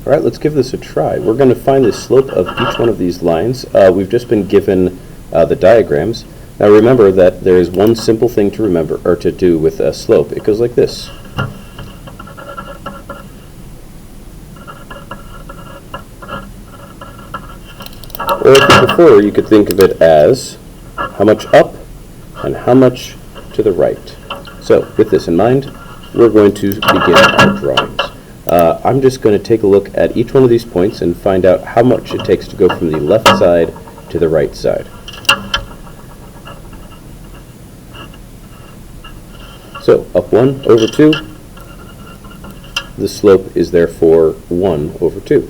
All right, let's give this a try. We're going to find the slope of each one of these lines. We've just been given the diagrams. Now remember that there is one simple thing to remember, or to do with a slope. It goes like this. Or if you prefer, you could think of it as how much up and how much to the right. So with this in mind, we're going to begin our drawings. I'm just going to take a look at each one of these points and find out how much it takes to go from the left side to the right side. So up 1 over 2, the slope is therefore 1 over 2.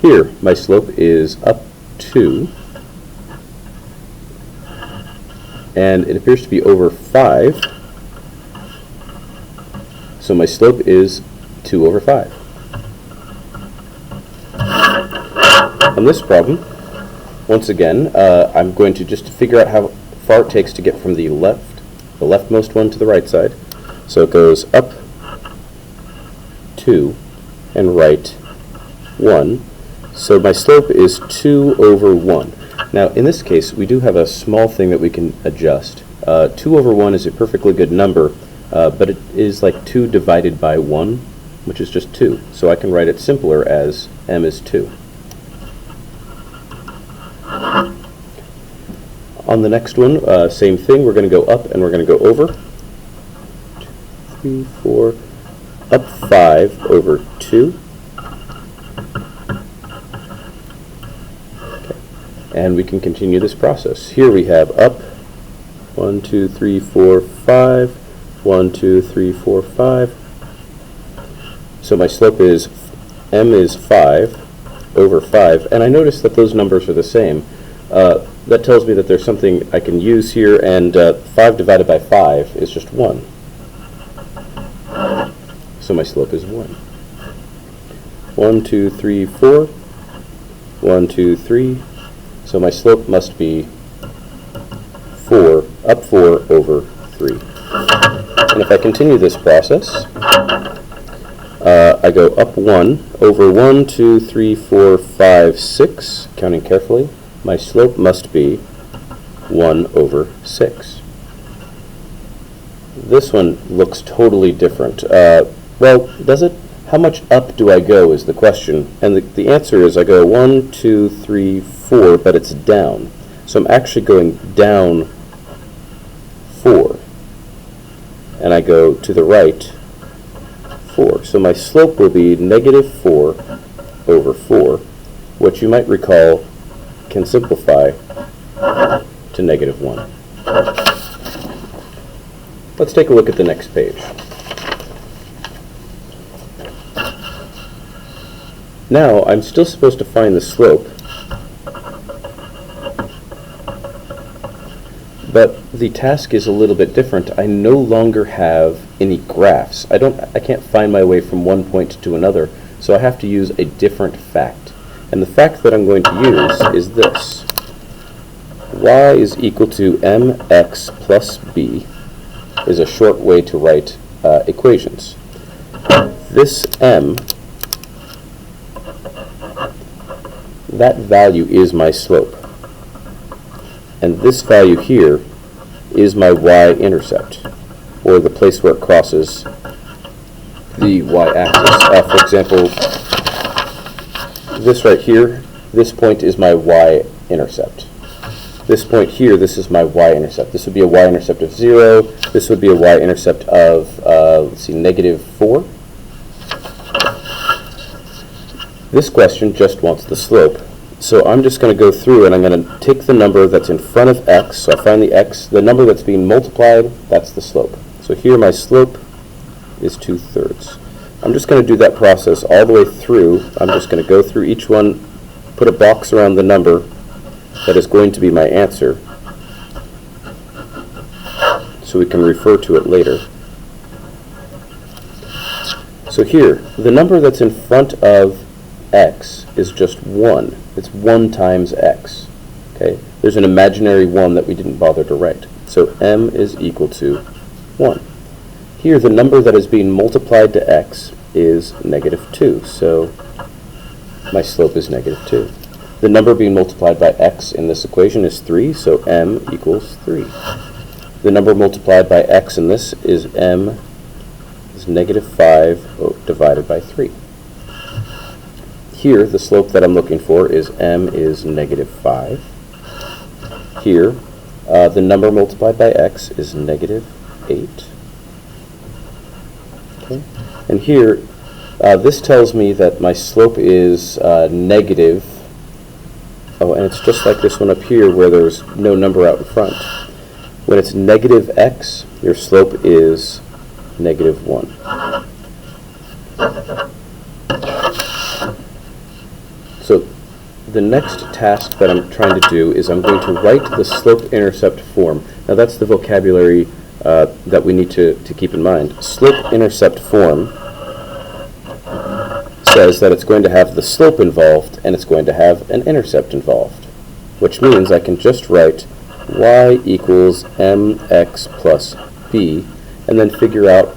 Here, my slope is up 2, and it appears to be over 5, so my slope is 2 over 5. On this problem, once again, I'm going to just figure out how far it takes to get from the leftmost one to the right side. So it goes up 2 and right 1. So my slope is 2 over 1. Now in this case, we do have a small thing that we can adjust. 2 over 1 is a perfectly good number, but it is like 2 divided by 1, which is just 2. So I can write it simpler as m is 2. On the next one, same thing. We're going to go up and we're going to go over. 2, 3, 4, up 5 over 2. Okay. And we can continue this process. Here we have up 1, 2, 3, 4, 5. 1, 2, 3, 4, 5. So my slope is m is 5 over 5. And I notice that those numbers are the same. That tells me that there's something I can use here, and 5 divided by 5 is just 1. So my slope is 1. 1, 2, 3, 4. 1, 2, 3. So my slope must be 4, up 4 over 3. And if I continue this process, I go up 1 over 1, 2, 3, 4, 5, 6, counting carefully. My slope must be 1 over 6. This one looks totally different. Well, does it? How much up do I go is the question. And the answer is I go 1, 2, 3, 4, but it's down. So I'm actually going down 4. And I go to the right 4. So my slope will be negative 4 over 4, which you might recall can simplify to negative 1. Let's take a look at the next page. Now, I'm still supposed to find the slope, but the task is a little bit different. I no longer have any graphs. I can't find my way from one point to another, so I have to use a different fact. And the fact that I'm going to use is this. Y is equal to mx plus b is a short way to write equations. This m, that value is my slope. And this value here is my y-intercept, or the place where it crosses the y-axis. For example, this right here, this point is my y-intercept. This point here, this is my y-intercept. This would be a y-intercept of 0. This would be a y-intercept of, let's see, negative 4. This question just wants the slope. So I'm just going to go through and I'm going to take the number that's in front of x. So I find the x, the number that's being multiplied, that's the slope. So here my slope is 2/3. I'm just going to do that process all the way through. I'm just going to go through each one, put a box around the number that is going to be my answer, so we can refer to it later. So here, the number that's in front of x is just 1. It's 1 times x. Okay? There's an imaginary 1 that we didn't bother to write. So m is equal to 1. Here, the number that is being multiplied to x is negative 2, so my slope is negative 2. The number being multiplied by x in this equation is 3, so m equals 3. The number multiplied by x in this is m is negative 5 divided by 3. Here, the slope that I'm looking for is m is negative 5. Here, the number multiplied by x is negative 8. Okay. And here, this tells me that my slope is negative. Oh, and it's just like this one up here where there's no number out in front. When it's negative x, your slope is negative 1. So the next task that I'm trying to do is I'm going to write the slope-intercept form. Now that's the vocabulary that we need to keep in mind. Slope-intercept form says that it's going to have the slope involved and it's going to have an intercept involved, which means I can just write y equals mx plus b and then figure out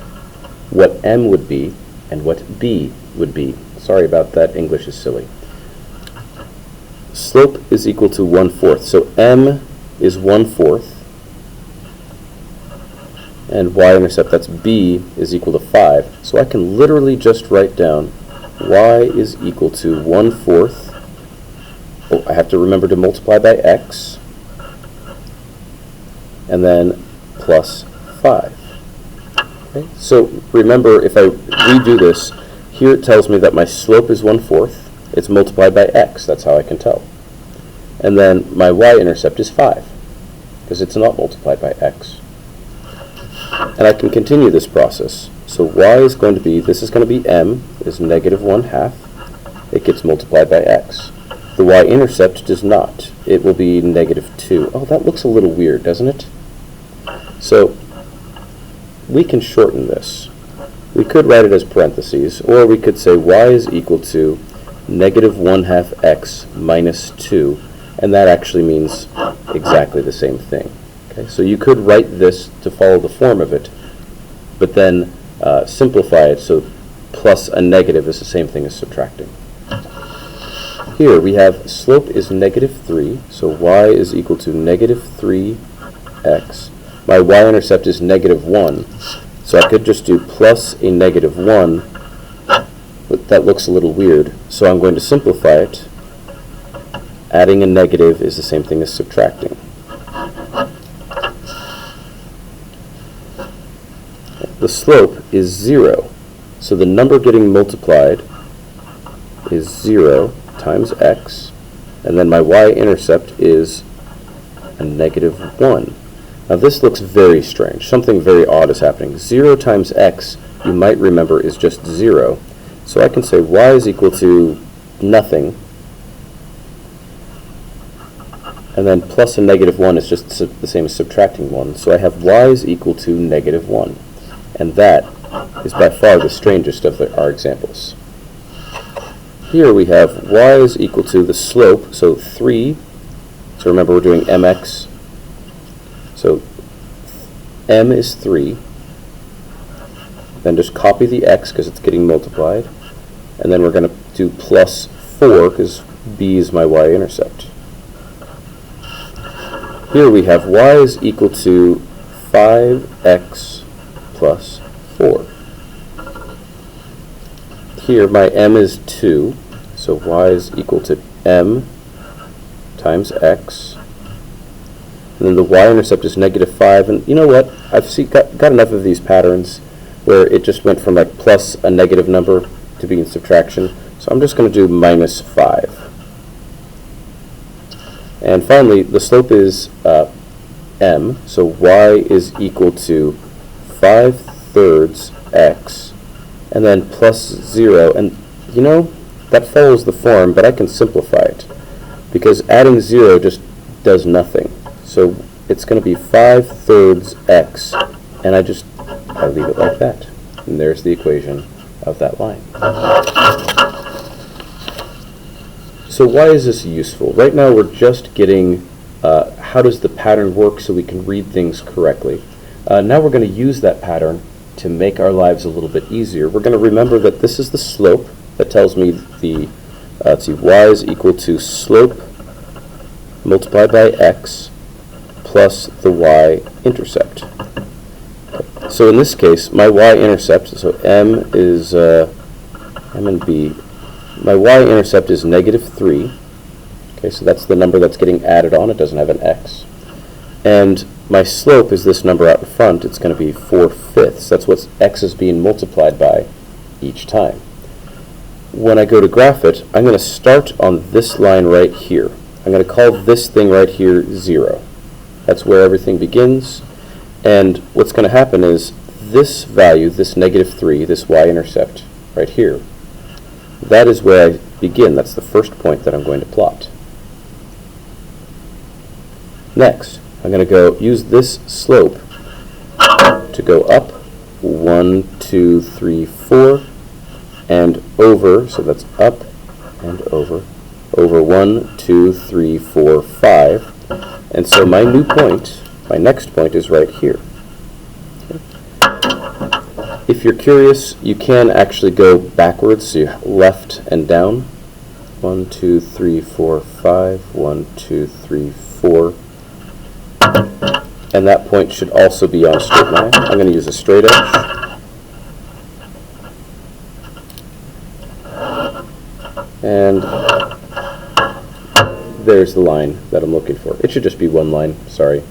what m would be and what b would be. Sorry about that, English is silly. Slope is equal to 1/4, so m is 1/4, and y-intercept, that's b, is equal to 5. So I can literally just write down y is equal to 1/4. Oh, I have to remember to multiply by x, and then plus 5. Okay? So remember, if I redo this, here it tells me that my slope is 1/4. It's multiplied by x, that's how I can tell. And then my y-intercept is 5, because it's not multiplied by x. And I can continue this process. So y is going to be, this is going to be m, is negative 1/2. It gets multiplied by x. The y-intercept does not. It will be negative 2. Oh, that looks a little weird, doesn't it? So we can shorten this. We could write it as parentheses, or we could say y is equal to negative 1/2 x minus 2, and that actually means exactly the same thing. Okay, so you could write this to follow the form of it, but then simplify it so plus a negative is the same thing as subtracting. Here we have slope is negative 3, so y is equal to negative 3x. My y-intercept is negative 1, so I could just do plus a negative 1, but that looks a little weird, so I'm going to simplify it. Adding a negative is the same thing as subtracting. The slope is 0, so the number getting multiplied is 0 times x, and then my y-intercept is a negative 1. Now this looks very strange. Something very odd is happening. 0 times x, you might remember, is just 0. So I can say y is equal to nothing, and then plus a negative 1 is just the same as subtracting 1. So I have y is equal to negative 1. And that is by far the strangest of our examples. Here we have y is equal to the slope, so 3. So remember we're doing mx. So m is 3. Then just copy the x because it's getting multiplied. And then we're going to do plus 4 because b is my y-intercept. Here we have y is equal to 5x plus 4. Here my m is 2, so y is equal to m times x. And then the y-intercept is negative 5. And you know what? I've got enough of these patterns where it just went from like plus a negative number to being subtraction. So I'm just going to do minus 5. And finally, the slope is m, so y is equal to 5/3 x, and then plus 0. And you know, that follows the form, but I can simplify it, because adding 0 just does nothing. So it's going to be 5/3 x, and I leave it like that. And there's the equation of that line. So why is this useful? Right now we're just getting how does the pattern work so we can read things correctly. Now we're going to use that pattern to make our lives a little bit easier, we're going to remember that this is the slope that tells me the, let's see, y is equal to slope multiplied by x plus the y-intercept. So in this case, my y-intercept, so m is, m and b, my y-intercept is -3. Okay, so that's the number that's getting added on. It doesn't have an x. And my slope is this number out in front. It's going to be 4/5. That's what x is being multiplied by each time. When I go to graph it, I'm going to start on this line right here. I'm going to call this thing right here 0. That's where everything begins. And what's going to happen is this value, this -3, this y-intercept right here, that is where I begin. That's the first point that I'm going to plot. Next, I'm going to go use this slope to go up 1, 2, 3, 4, and over, so that's up and over 1, 2, 3, 4, 5. And so my new point, my next point is right here. Okay. If you're curious, you can actually go backwards, so left and down. 1, 2, 3, 4, 5, 1, 2, 3, 4. And that point should also be on a straight line. I'm going to use a straight edge. And there's the line that I'm looking for. It should just be one line, sorry.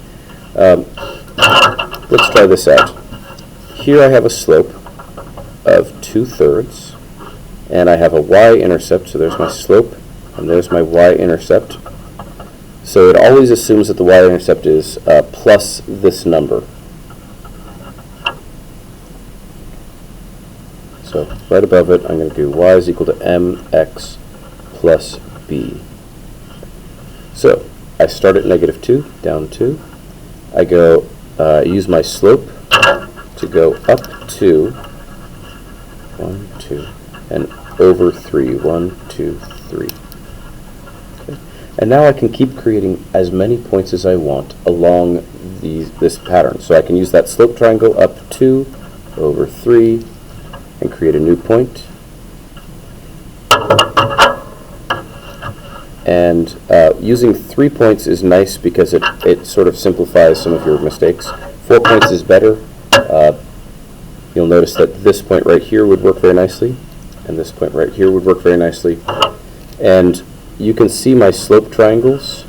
Let's try this out. Here I have a slope of 2/3, and I have a y-intercept, so there's my slope, and there's my y-intercept. So it always assumes that the y-intercept is plus this number. So right above it, I'm going to do y is equal to mx plus b. So I start at -2, down 2. I go use my slope to go up 2, 1, 2, and over 3, 1, 2, 3. Okay. And now I can keep creating as many points as I want along this pattern. So I can use that slope triangle up 2, over 3, and create a new point. And using 3 points is nice because it sort of simplifies some of your mistakes. 4 points is better. You'll notice that this point right here would work very nicely, and this point right here would work very nicely. And you can see my slope triangles.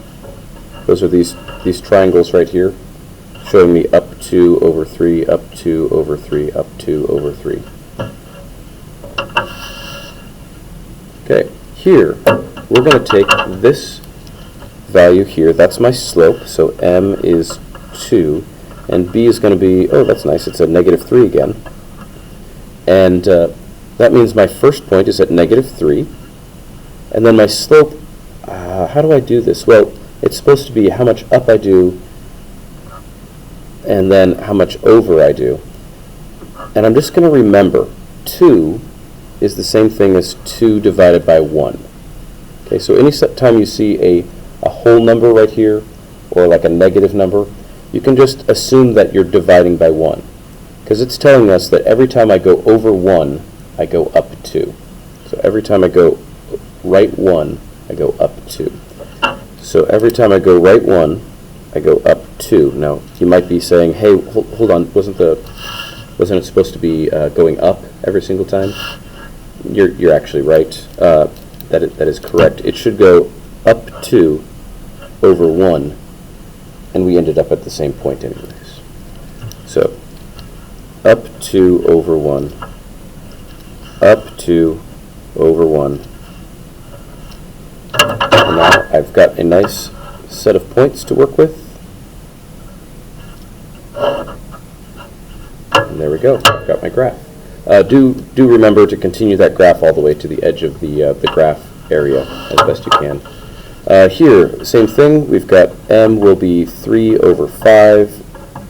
Those are these triangles right here, showing me up 2 over 3, up 2 over 3, up 2 over 3. Okay, here we're going to take this value here. That's my slope, so m is 2, and b is going to be, oh, that's nice, it's a -3 again. And that means my first point is at -3, and then my slope, how do I do this? Well, it's supposed to be how much up I do, and then how much over I do. And I'm just going to remember, 2 is the same thing as 2 divided by 1. Okay, so any time you see a whole number right here, or like a negative number, you can just assume that you're dividing by 1. Because it's telling us that every time I go over 1, I go up 2. So every time I go right 1, I go up 2. So every time I go right 1, I go up 2. Now, you might be saying, hey, hold on, wasn't it supposed to be going up every single time? You're actually right. That is correct. It should go up 2 over 1, and we ended up at the same point anyways. So up 2 over 1, up 2 over 1. And now I've got a nice set of points to work with. And there we go. I've got my graph. Do remember to continue that graph all the way to the edge of the graph area as best you can. Here, same thing. We've got m will be 3 over 5.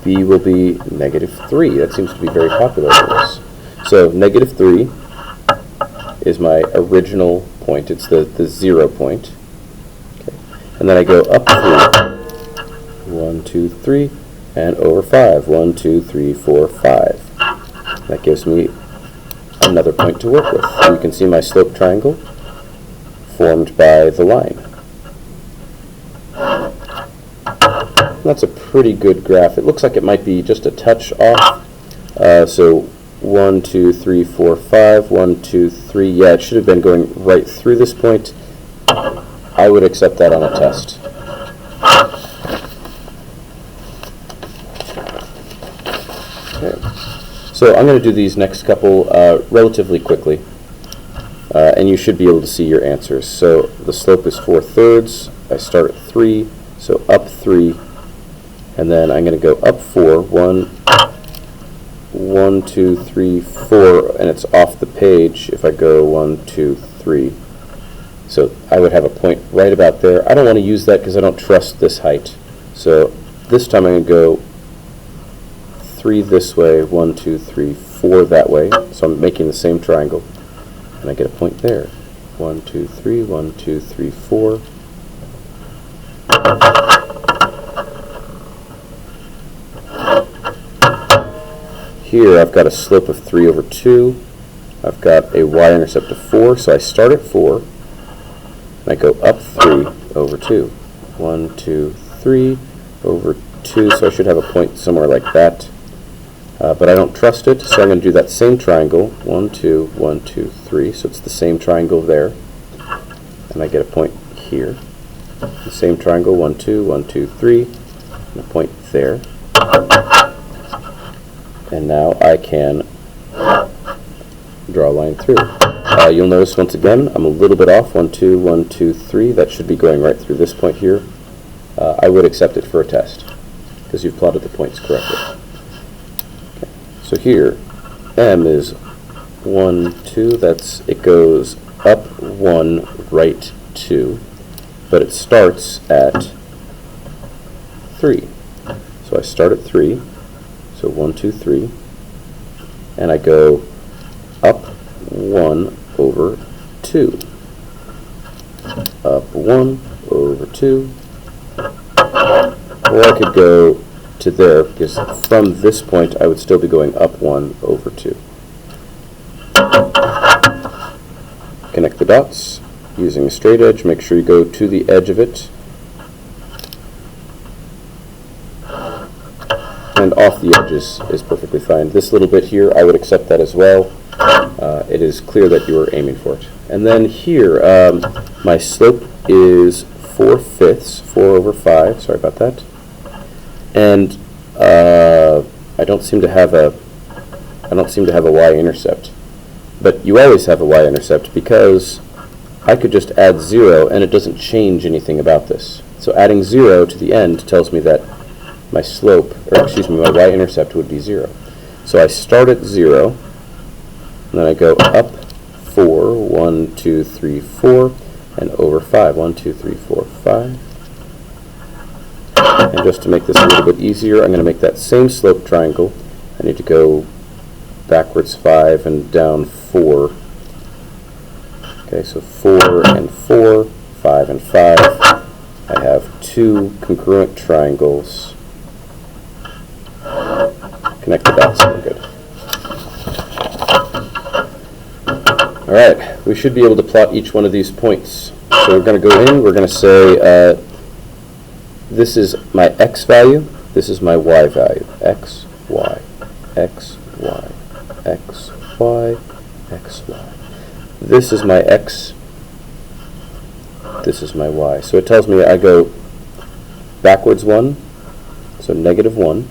B will be -3. That seems to be very popular for us. So -3 is my original point. It's the 0 point. Okay. And then I go up 3. 1, 2, 3, and over 5. 1, 2, 3, 4, 5. That gives me another point to work with. And you can see my slope triangle formed by the line. That's a pretty good graph. It looks like it might be just a touch off. So 1, 2, 3, 4, 5, 1, 2, 3. Yeah, it should have been going right through this point. I would accept that on a test. Okay. So I'm going to do these next couple relatively quickly, and you should be able to see your answers. So the slope is 4/3. I start at 3, so up 3, and then I'm going to go up 4. 1, 2, 3, 4, and it's off the page if I go 1, 2, 3. So I would have a point right about there. I don't want to use that because I don't trust this height. So this time I'm going to go 3 this way, 1, 2, 3, 4 that way. So I'm making the same triangle, and I get a point there. 1, 2, 3, 1, 2, 3, 4. Here I've got a slope of 3/2. I've got a y-intercept of 4, so I start at 4, and I go up 3/2. 1, 2, 3/2, so I should have a point somewhere like that. But I don't trust it, so I'm going to do that same triangle. 1, 2, 1, 2, 3, so it's the same triangle there. And I get a point here. The same triangle, 1, 2, 1, 2, 3, and a point there. And now I can draw a line through. You'll notice once again I'm a little bit off. 1, 2, 1, 2, 3. That should be going right through this point here. I would accept it for a test because you've plotted the points correctly. Okay. So here M is 1, 2. It goes up 1, right 2, but it starts at 3. So I start at 3. So 1, 2, 3, and I go up 1/2, up 1/2, or I could go to there, because from this point I would still be going up 1/2. Connect the dots using a straight edge. Make sure you go to the edge of it, and off the edges is perfectly fine. This little bit here, I would accept that as well. It is clear that you were aiming for it. And then here, my slope is 4/5, 4/5. Sorry about that. And I don't seem to have a y-intercept. But you always have a y-intercept because I could just add 0, and it doesn't change anything about this. So adding 0 to the end tells me that my slope, or excuse me, my y-intercept would be 0. So I start at 0, and then I go up 4, 1, 2, 3, 4, and over 5. 1, 2, 3, 4, 5. And just to make this a little bit easier, I'm going to make that same slope triangle. I need to go backwards 5 and down 4. Okay, so 4 and 4, 5 and 5. I have 2 congruent triangles. Connect the dots, we're good. Alright, we should be able to plot each one of these points. So we're going to go in, we're going to say this is my x value, this is my y value. X, y, x, y, x, y, x, y. This is my x, this is my y. So it tells me I go backwards 1, so -1,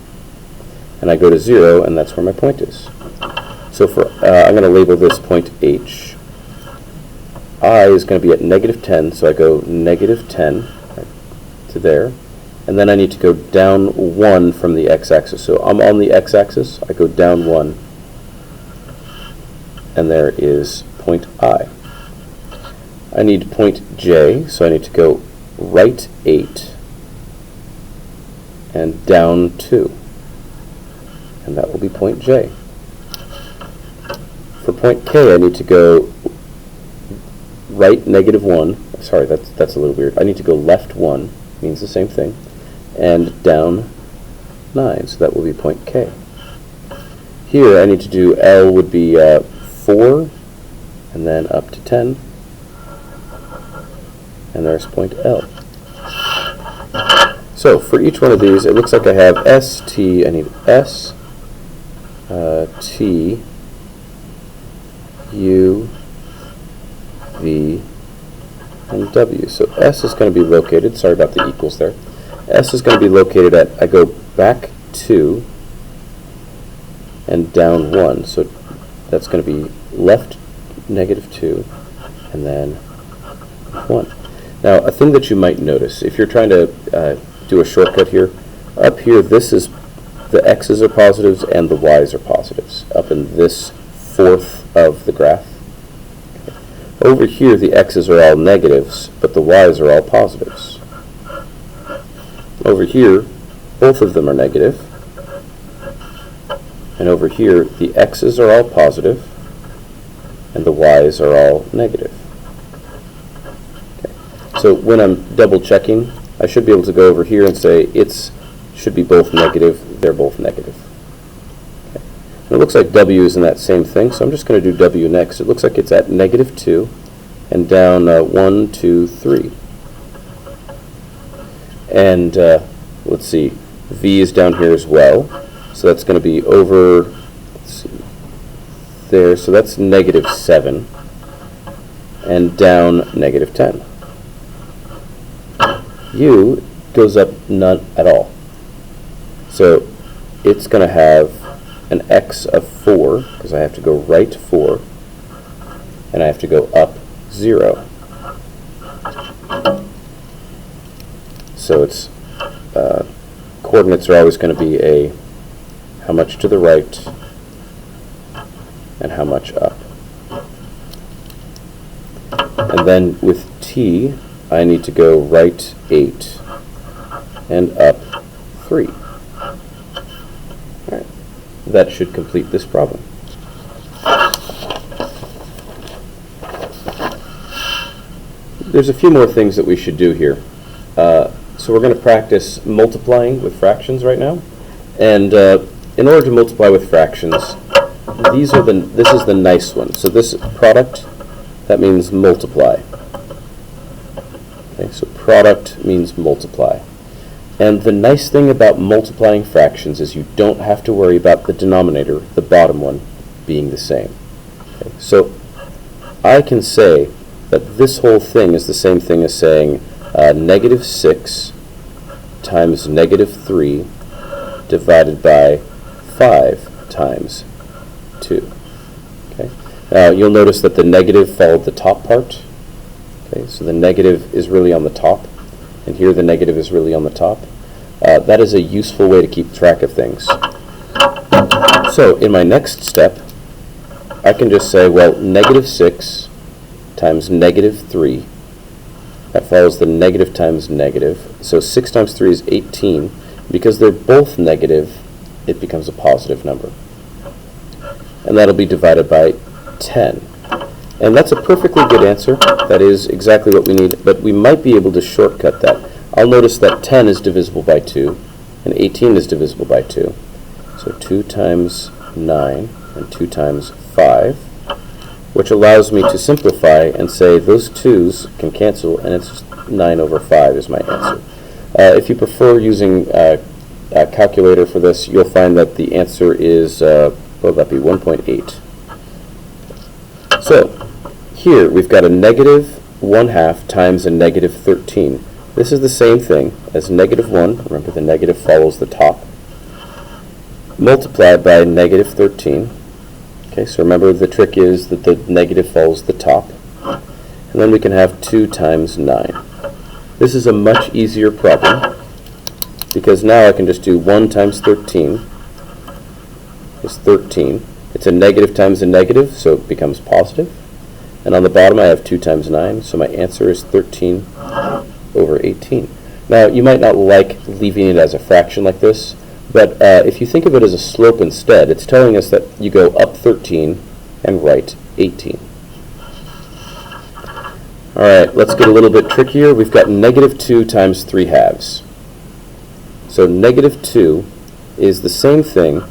and I go to 0, and that's where my point is. So I'm going to label this point H. I is going to be at -10, so I go -10 right to there, and then I need to go down 1 from the x-axis. So I'm on the x-axis, I go down 1, and there is point I. I need point J, so I need to go right 8 and down 2. And that will be point J. For point K, I need to go right -1. Sorry, that's a little weird. I need to go left 1, means the same thing, and down 9. So that will be point K. Here I need to do L would be 4, and then up to 10, and there's point L. So for each one of these, it looks like I have S, T, I need S, T, U, V, and W. So S is going to be located, sorry about the equals there, S is going to be located at, I go back 2 and down 1, so that's going to be left -2 and then 1. Now a thing that you might notice, if you're trying to do a shortcut here, up here this is, the X's are positives and the Y's are positives, up in this fourth of the graph. Over here the X's are all negatives, but the Y's are all positives. Over here, both of them are negative, and over here the X's are all positive, and the Y's are all negative. Okay. So when I'm double checking, I should be able to go over here and say it's should be both negative, they're both negative. Okay. And it looks like W is in that same thing, so I'm just going to do W next. It looks like it's at -2 and down 1, 2, 3. And let's see, V is down here as well, so that's going to be over, let's see, there, so that's -7 and down -10. U goes up none at all, so it's going to have an X of 4, because I have to go right 4, and I have to go up 0. So its coordinates are always going to be a how much to the right and how much up. And then with T, I need to go right 8 and up 3. All right. That should complete this problem. There's a few more things that we should do here. So we're going to practice multiplying with fractions right now. And in order to multiply with fractions, this is the nice one. So this product, that means multiply. Okay, so product means multiply. And the nice thing about multiplying fractions is you don't have to worry about the denominator, the bottom one, being the same. Okay, so I can say that this whole thing is the same thing as saying -6 times -3 divided by 5 times 2. Okay. Now you'll notice that the negative followed the top part. Okay, so the negative is really on the top, and here the negative is really on the top. That is a useful way to keep track of things. So in my next step, I can just say, well, -6 times -3, that follows the negative times negative. So 6 times 3 is 18. Because they're both negative, it becomes a positive number. And that'll be divided by 10. And that's a perfectly good answer. That is exactly what we need, but we might be able to shortcut that. I'll notice that 10 is divisible by 2, and 18 is divisible by 2. So 2 times 9 and 2 times 5, which allows me to simplify and say those 2's can cancel, and it's just 9 over 5 is my answer. If you prefer using a calculator for this, you'll find that the answer is, what would that be, 1.8. So here we've got a -1/2 times a -13. This is the same thing as -1, remember the negative follows the top, multiplied by -13. Okay, so remember the trick is that the negative follows the top. And then we can have 2 times 9. This is a much easier problem because now I can just do 1 times 13 is 13. It's a negative times a negative, so it becomes positive. And on the bottom I have 2 times 9, so my answer is 13 over 18. Now you might not like leaving it as a fraction like this, but if you think of it as a slope instead, it's telling us that you go up 13 and right 18. All right, let's get a little bit trickier. We've got -2 times 3/2. So -2 is the same thing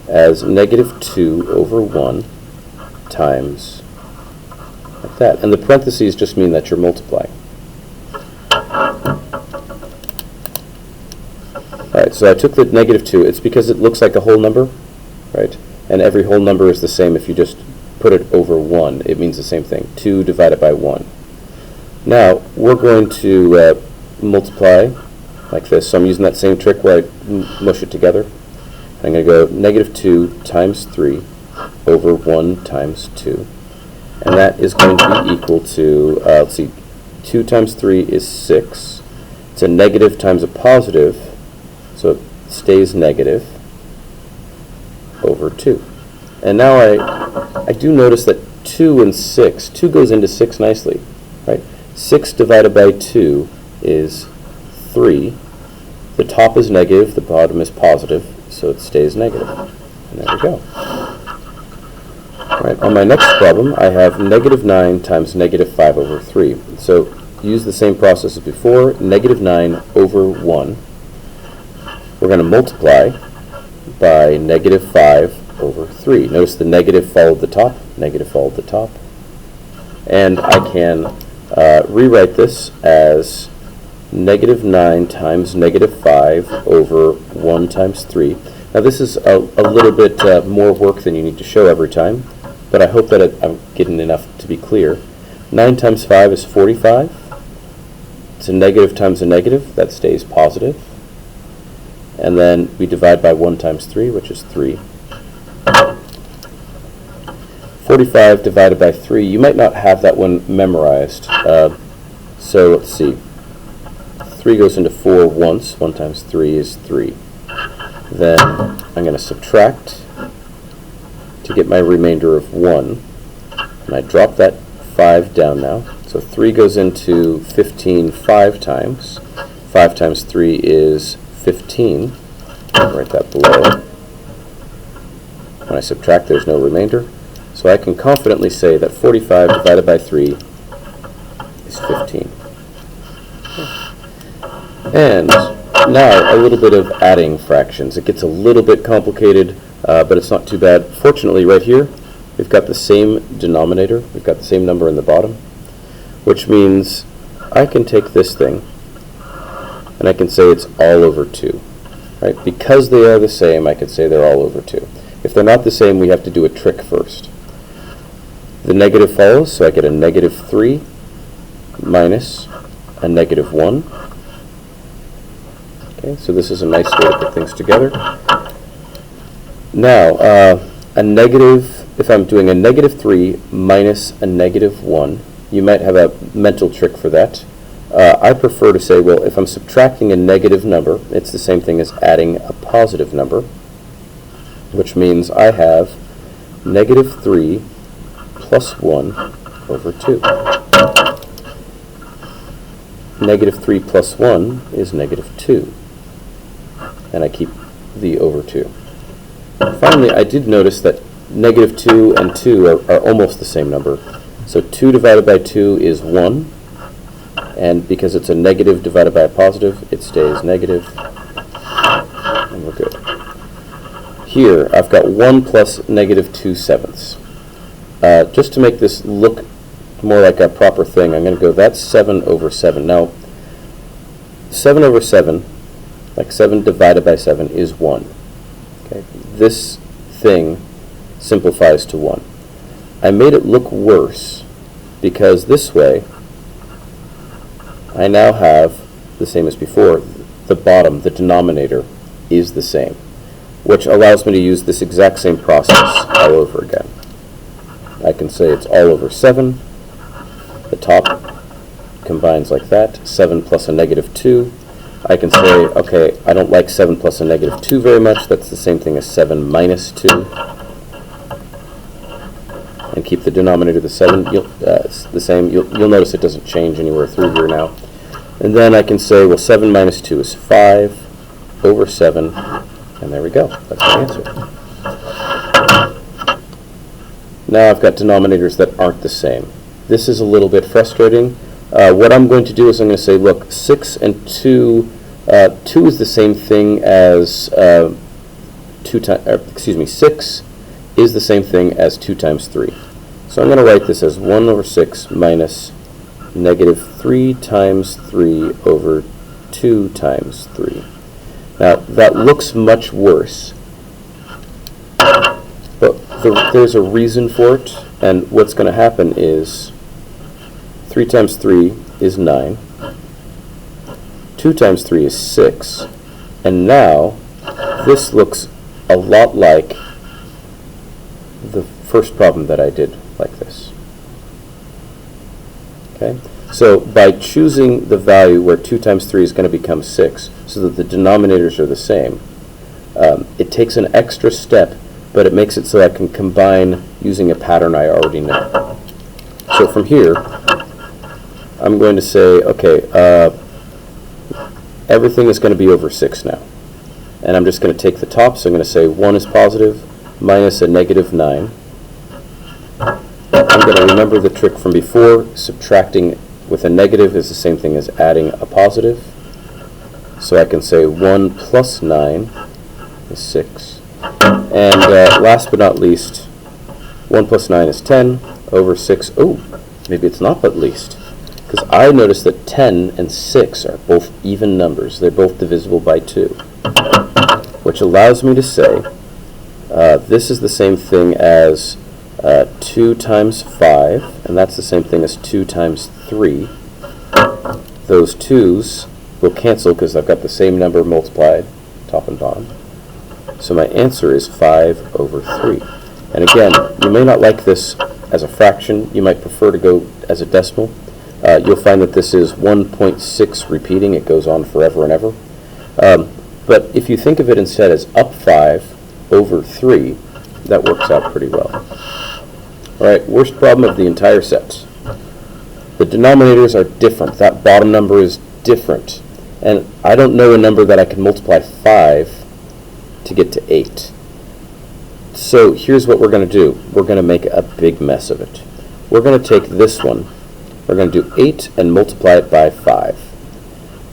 as negative 2 over 1 times like that. And the parentheses just mean that you're multiplying. Alright, so I took the negative 2. It's because it looks like a whole number, right? And every whole number is the same if you just put it over 1. It means the same thing. 2 divided by 1. Now, we're going to multiply like this. So I'm using that same trick where I mush it together. I'm going to go negative 2 times 3 over 1 times 2. And that is going to be equal to, let's see, 2 times 3 is 6. It's a negative times a positive, so it stays negative over 2. And now I do notice that 2 and 6, 2 goes into 6 nicely, right? 6 divided by 2 is 3. The top is negative, the bottom is positive, so it stays negative. And there we go. All right, on my next problem, I have negative 9 times negative 5 over 3. So use the same process as before, negative 9 over 1. We're going to multiply by negative 5 over 3. Notice the negative followed the top, negative followed the top. And I can rewrite this as negative 9 times negative 5 over 1 times 3. Now this is a little bit more work than you need to show every time, but I hope that I'm getting enough to be clear. 9 times 5 is 45. It's a negative times a negative, that stays positive. And then we divide by 1 times 3, which is 3. 45 divided by 3, you might not have that one memorized. So let's see. 3 goes into 4 once. 1 times 3 is 3. Then I'm going to subtract to get my remainder of 1. And I drop that 5 down now. So 3 goes into 15 5 times. 5 times 3 is 15. I'll write that below. When I subtract, there's no remainder. So I can confidently say that 45 divided by 3 is 15. And now a little bit of adding fractions. It gets a little bit complicated, but it's not too bad. Fortunately, right here, we've got the same denominator. We've got the same number in the bottom, which means I can take this thing and I can say it's all over 2. Right? Because they are the same, I could say they're all over 2. If they're not the same, we have to do a trick first. The negative follows, so I get a negative 3 minus a negative 1. Okay, so this is a nice way to put things together. Now, a negative, if I'm doing a negative 3 minus a negative 1, you might have a mental trick for that. I prefer to say, well, if I'm subtracting a negative number, it's the same thing as adding a positive number, which means I have negative 3 plus 1 over 2. Negative 3 plus 1 is negative 2. And I keep the over 2. Finally, I did notice that negative 2 and 2 are almost the same number. So 2 divided by 2 is 1. And because it's a negative divided by a positive, it stays negative. And we're good. Here, I've got 1 plus negative 2 sevenths. Just to make this look more like a proper thing, I'm going to go, that's 7 over 7. Now, 7 over 7, like 7 divided by 7, is 1. Okay? This thing simplifies to 1. I made it look worse because this way, I now have the same as before. The bottom, the denominator, is the same, which allows me to use this exact same process all over again. I can say it's all over 7. The top combines like that. 7 plus a negative 2. I can say, okay, I don't like 7 plus a negative 2 very much. That's the same thing as 7 minus 2. And keep the denominator the same. You'll notice it doesn't change anywhere through here now. And then I can say, well, 7 minus 2 is 5 over 7. And there we go. That's my answer. Now I've got denominators that aren't the same. This is a little bit frustrating. What I'm going to do is I'm going to say, look, 6 and 2, 2 is the same thing as 6 is the same thing as 2 times 3. So I'm going to write this as 1 over 6 minus negative 3 times 3 over 2 times 3. Now, that looks much worse, but there's a reason for it, and what's going to happen is 3 times 3 is 9, 2 times 3 is 6, and now this looks a lot like the first problem that I did like this. Okay? So by choosing the value where 2 times 3 is going to become 6, so that the denominators are the same, it takes an extra step, but it makes it so I can combine using a pattern I already know. So from here, I'm going to say, okay, everything is going to be over 6 now. And I'm just going to take the top, so I'm going to say 1 is positive minus a negative 9. I'm going to remember the trick from before. Subtracting with a negative is the same thing as adding a positive. So I can say 1 plus 9 is 6. And last but not least, 1 plus 9 is 10 over 6. Oh, maybe it's not but least, because I noticed that 10 and 6 are both even numbers. They're both divisible by 2, which allows me to say this is the same thing as 2 times 5, and that's the same thing as 2 times 3. Those 2's will cancel because I've got the same number multiplied, top and bottom. So my answer is 5 over 3. And again, you may not like this as a fraction. You might prefer to go as a decimal. You'll find that this is 1.6 repeating. It goes on forever and ever. But if you think of it instead as up 5 over 3, that works out pretty well. All right, worst problem of the entire set. The denominators are different. That bottom number is different. And I don't know a number that I can multiply 5 to get to 8. So here's what we're going to do. We're going to make a big mess of it. We're going to take this one. We're going to do 8 and multiply it by 5.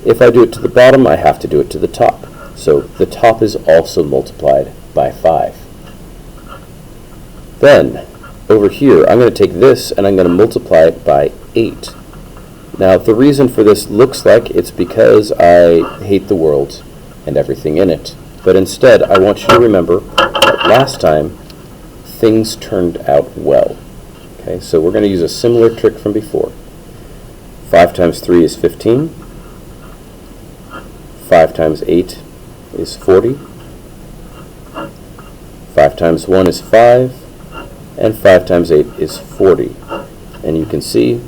If I do it to the bottom, I have to do it to the top. So the top is also multiplied by 5. Then, over here, I'm going to take this and I'm going to multiply it by 8. Now, the reason for this looks like it's because I hate the world and everything in it. But instead, I want you to remember that last time, things turned out well. Okay, so we're going to use a similar trick from before. 5 times 3 is 15. 5 times 8 is 40. 5 times 1 is 5. And 5 times 8 is 40. And you can see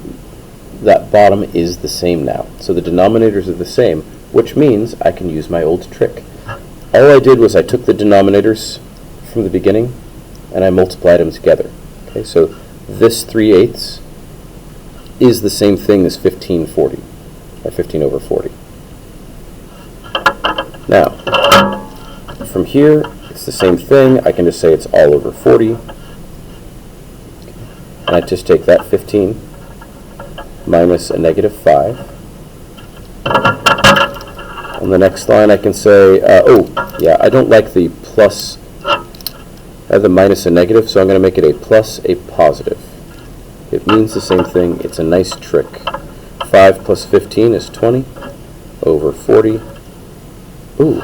that bottom is the same now. So the denominators are the same, which means I can use my old trick. All I did was I took the denominators from the beginning and I multiplied them together. Okay, so this 3/8 is the same thing as 1540, or 15 over 40. Now, from here, it's the same thing. I can just say it's all over 40. And I just take that 15 minus a negative 5. On the next line, I can say, I don't like the plus, the minus and negative, so I'm going to make it a plus, a positive. It means the same thing. It's a nice trick. 5 plus 15 is 20 over 40. Ooh,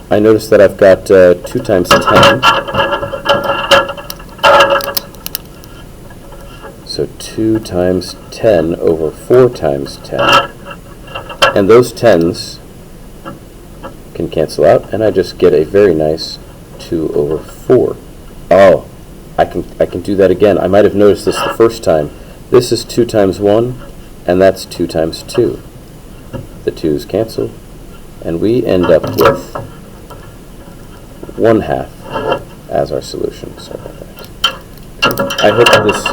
I noticed that I've got 2 times 10. So 2 times 10 over 4 times 10. And those 10s can cancel out, and I just get a very nice 2 over 4. Oh, I can do that again. I might have noticed this the first time. This is 2 times 1, and that's 2 times 2. The 2's cancel, and we end up with 1/2 as our solution. Sorry about that. I hope this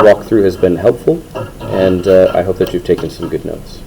walkthrough has been helpful, and I hope that you've taken some good notes.